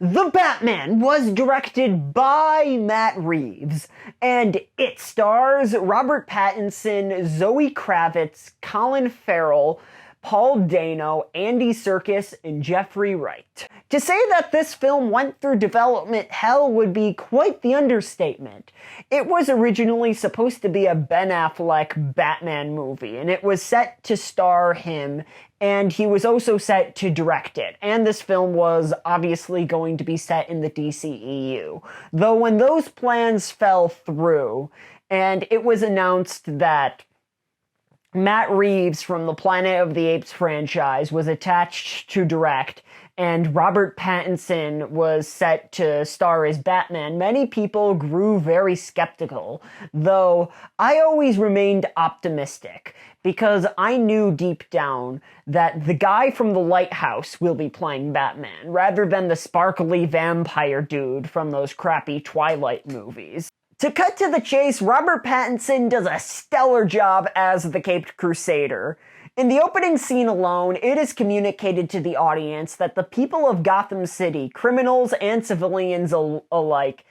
The Batman was directed by Matt Reeves, and it stars Robert Pattinson, Zoe Kravitz, Colin Farrell, Paul Dano, Andy Serkis, and Jeffrey Wright. To say that this film went through development hell would be quite the understatement. It was originally supposed to be a Ben Affleck Batman movie, and it was set to star him, and he was also set to direct it. And this film was obviously going to be set in the DCEU. Though when those plans fell through, and it was announced that Matt Reeves from the Planet of the Apes franchise was attached to direct, and Robert Pattinson was set to star as Batman, many people grew very skeptical, though I always remained optimistic, because I knew deep down that the guy from The Lighthouse will be playing Batman, rather than the sparkly vampire dude from those crappy Twilight movies. To cut to the chase, Robert Pattinson does a stellar job as the Caped Crusader. In the opening scene alone, it is communicated to the audience that the people of Gotham City, criminals and civilians alike,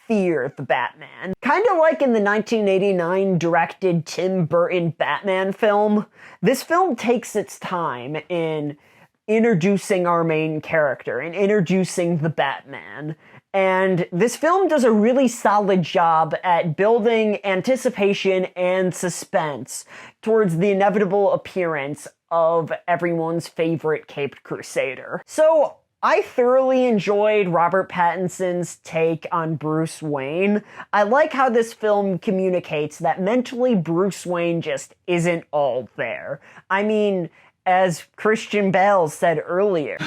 fear the Batman. Kinda like in the 1989 directed Tim Burton Batman film, this film takes its time in introducing our main character and introducing the Batman. And this film does a really solid job at building anticipation and suspense towards the inevitable appearance of everyone's favorite Caped Crusader. So, I thoroughly enjoyed Robert Pattinson's take on Bruce Wayne. I like how this film communicates that mentally Bruce Wayne just isn't all there. I mean, as Christian Bale said earlier,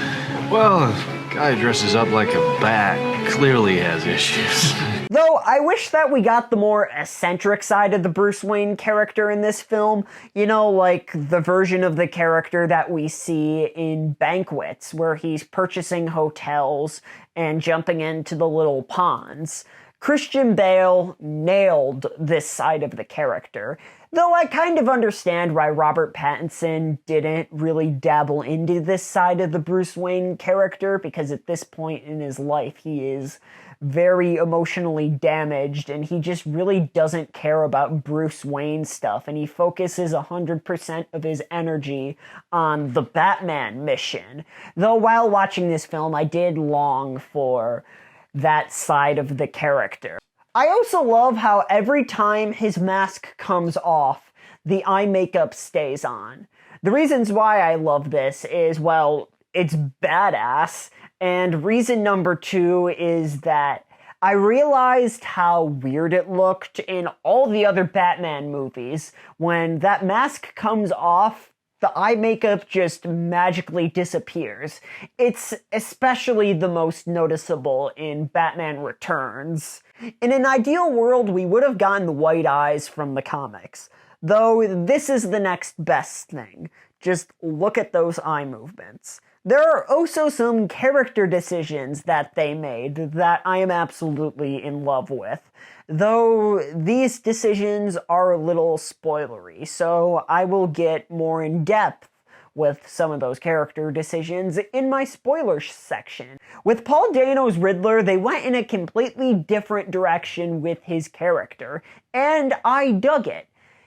well, a guy dresses up like a bat clearly has issues. Though I wish that we got the more eccentric side of the Bruce Wayne character in this film. You know, like the version of the character that we see in Banquets, where he's purchasing hotels and jumping into the little ponds. Christian Bale nailed this side of the character. Though I kind of understand why Robert Pattinson didn't really dabble into this side of the Bruce Wayne character, because at this point in his life he is very emotionally damaged and he just really doesn't care about Bruce Wayne stuff, and he focuses 100% of his energy on the Batman mission. Though while watching this film, I did long for that side of the character. I also love how every time his mask comes off, the eye makeup stays on. The reasons why I love this is, well, it's badass, and reason number two is that I realized how weird it looked in all the other Batman movies. When that mask comes off, the eye makeup just magically disappears. It's especially the most noticeable in Batman Returns. In an ideal world, we would have gotten the white eyes from the comics, though this is the next best thing. Just look at those eye movements. There are also some character decisions that they made that I am absolutely in love with, though these decisions are a little spoilery, so I will get more in depth with some of those character decisions in my spoilers section. With Paul Dano's Riddler, they went in a completely different direction with his character, and I dug it.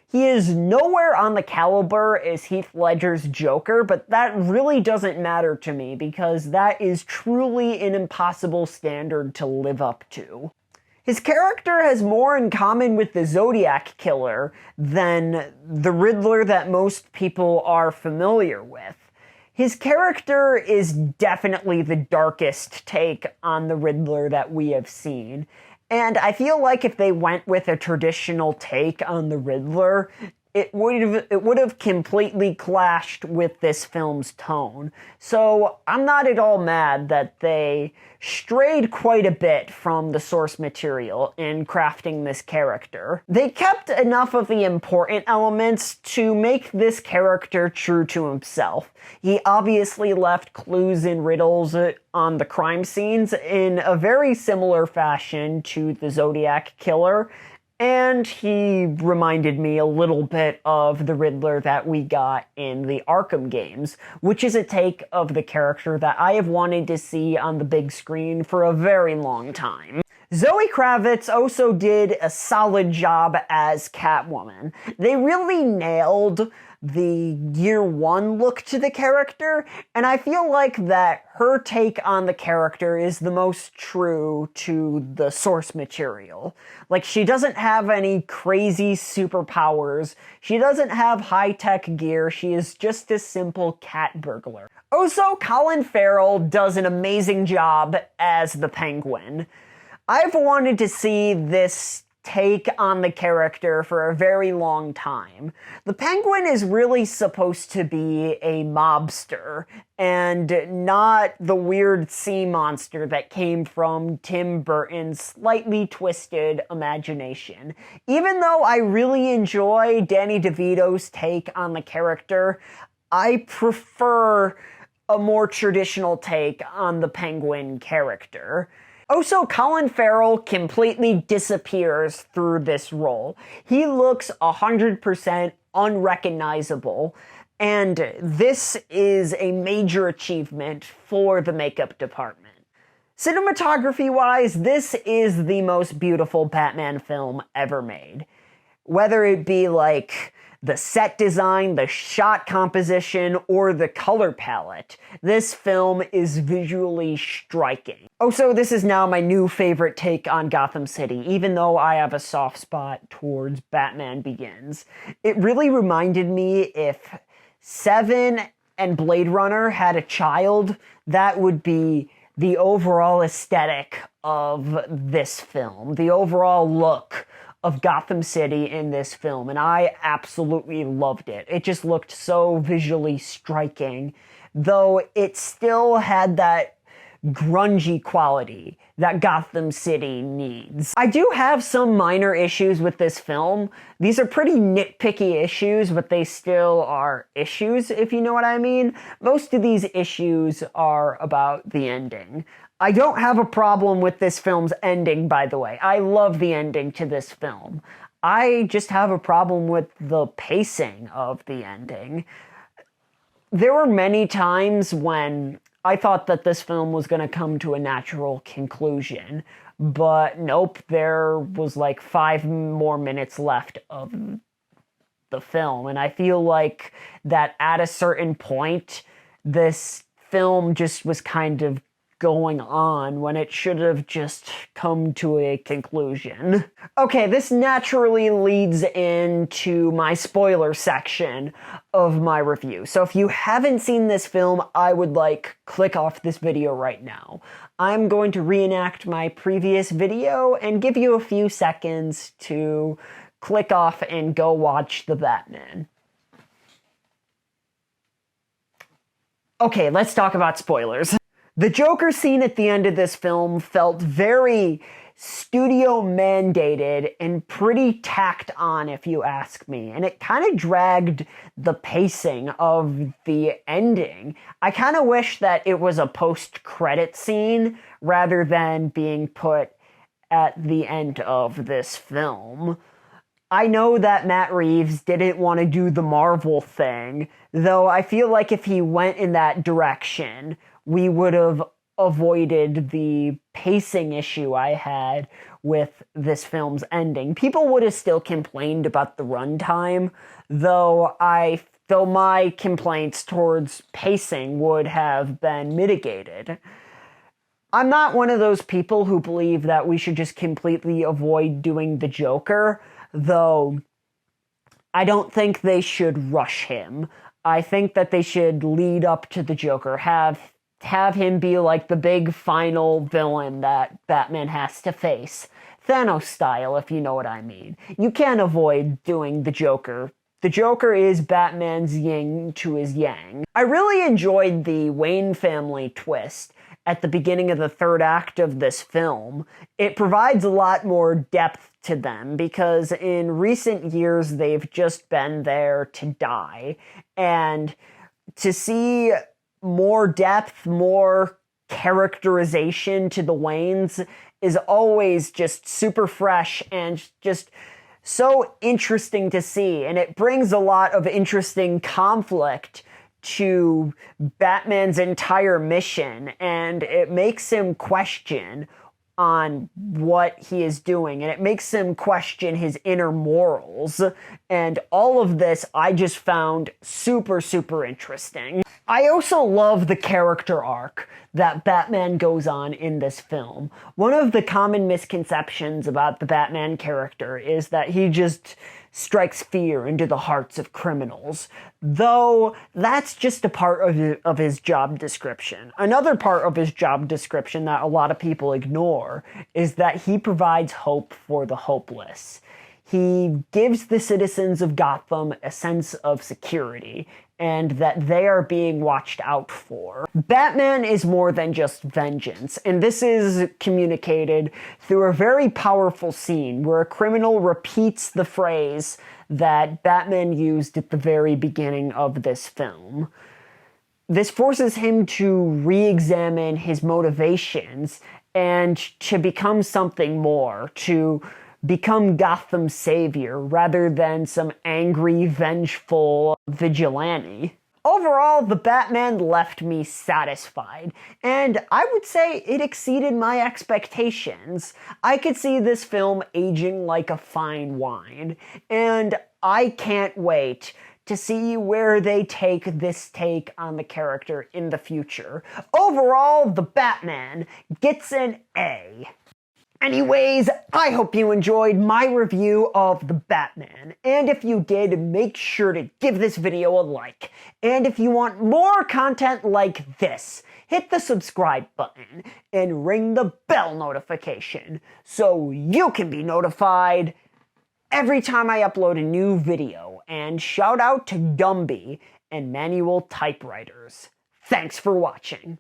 He is nowhere on the caliber as Heath Ledger's Joker, but that really doesn't matter to me because that is truly an impossible standard to live up to. His character has more in common with the Zodiac Killer than the Riddler that most people are familiar with. His character is definitely the darkest take on the Riddler that we have seen. And I feel like if they went with a traditional take on the Riddler, it would have completely clashed with this film's tone. So I'm not at all mad that they strayed quite a bit from the source material in crafting this character. They kept enough of the important elements to make this character true to himself. He obviously left clues and riddles on the crime scenes in a very similar fashion to the Zodiac Killer, And he reminded me a little bit of the Riddler that we got in the Arkham games, which is a take of the character that I have wanted to see on the big screen for a very long time. Zoe Kravitz also did a solid job as Catwoman. They really nailed the year one look to the character, and I feel like that her take on the character is the most true to the source material. Like, she doesn't have any crazy superpowers, she doesn't have high-tech gear, she is just a simple cat burglar. Also, Colin Farrell does an amazing job as the Penguin. I've wanted to see this take on the character for a very long time. The Penguin is really supposed to be a mobster, and not the weird sea monster that came from Tim Burton's slightly twisted imagination. Even though I really enjoy Danny DeVito's take on the character, I prefer a more traditional take on the Penguin character. Also, Colin Farrell completely disappears through this role. He looks 100% unrecognizable, and this is a major achievement for the makeup department. Cinematography-wise, this is the most beautiful Batman film ever made. Whether it be like the set design, the shot composition, or the color palette, this film is visually striking. Also, this is now my new favorite take on Gotham City, even though I have a soft spot towards Batman Begins. It really reminded me if Seven and Blade Runner had a child, that would be the overall aesthetic of this film, the overall look of Gotham City in this film, and I absolutely loved it. It just looked so visually striking, though it still had that grungy quality that Gotham City needs. I do have some minor issues with this film. These are pretty nitpicky issues, but they still are issues, if you know what I mean. Most of these issues are about the ending. I don't have a problem with this film's ending, by the way. I love the ending to this film. I just have a problem with the pacing of the ending. There were many times when I thought that this film was going to come to a natural conclusion, but nope, there was like 5 more minutes left of the film, and I feel like that at a certain point, this film just was kind of going on when it should have just come to a conclusion. Okay, this naturally leads into my spoiler section of my review. So if you haven't seen this film, I would click off this video right now. I'm going to reenact my previous video and give you a few seconds to click off and go watch The Batman. Okay, let's talk about spoilers. The Joker scene at the end of this film felt very studio mandated and pretty tacked on, if you ask me, and it kind of dragged the pacing of the ending. I kind of wish that it was a post-credit scene rather than being put at the end of this film. I know that Matt Reeves didn't want to do the Marvel thing, though I feel like if he went in that direction, we would have avoided the pacing issue I had with this film's ending. People would have still complained about the runtime, though my complaints towards pacing would have been mitigated. I'm not one of those people who believe that we should just completely avoid doing the Joker, though I don't think they should rush him. I think that they should lead up to the Joker, have him be like the big final villain that Batman has to face. Thanos style, if you know what I mean. You can't avoid doing the Joker. The Joker is Batman's yin to his yang. I really enjoyed the Wayne family twist at the beginning of the third act of this film. It provides a lot more depth to them because in recent years they've just been there to die. And to see more depth, more characterization to the Waynes is always just super fresh and just so interesting to see, and it brings a lot of interesting conflict to Batman's entire mission, and it makes him question on what he is doing, and it makes him question his inner morals. And all of this I just found super, super interesting. I also love the character arc that Batman goes on in this film. One of the common misconceptions about the Batman character is that he just strikes fear into the hearts of criminals, though that's just a part of his job description. Another part of his job description that a lot of people ignore is that he provides hope for the hopeless. He gives the citizens of Gotham a sense of security and that they are being watched out for. Batman is more than just vengeance, and this is communicated through a very powerful scene where a criminal repeats the phrase that Batman used at the very beginning of this film. This forces him to re-examine his motivations and to become something more, to become Gotham's savior rather than some angry, vengeful vigilante. Overall, the Batman left me satisfied, and I would say it exceeded my expectations. I could see this film aging like a fine wine, and I can't wait to see where they take this take on the character in the future. Overall, the Batman gets an A. Anyways, I hope you enjoyed my review of The Batman, and if you did, make sure to give this video a like. And if you want more content like this, hit the subscribe button and ring the bell notification so you can be notified every time I upload a new video. And shout out to Gumby and Manual Typewriters. Thanks for watching.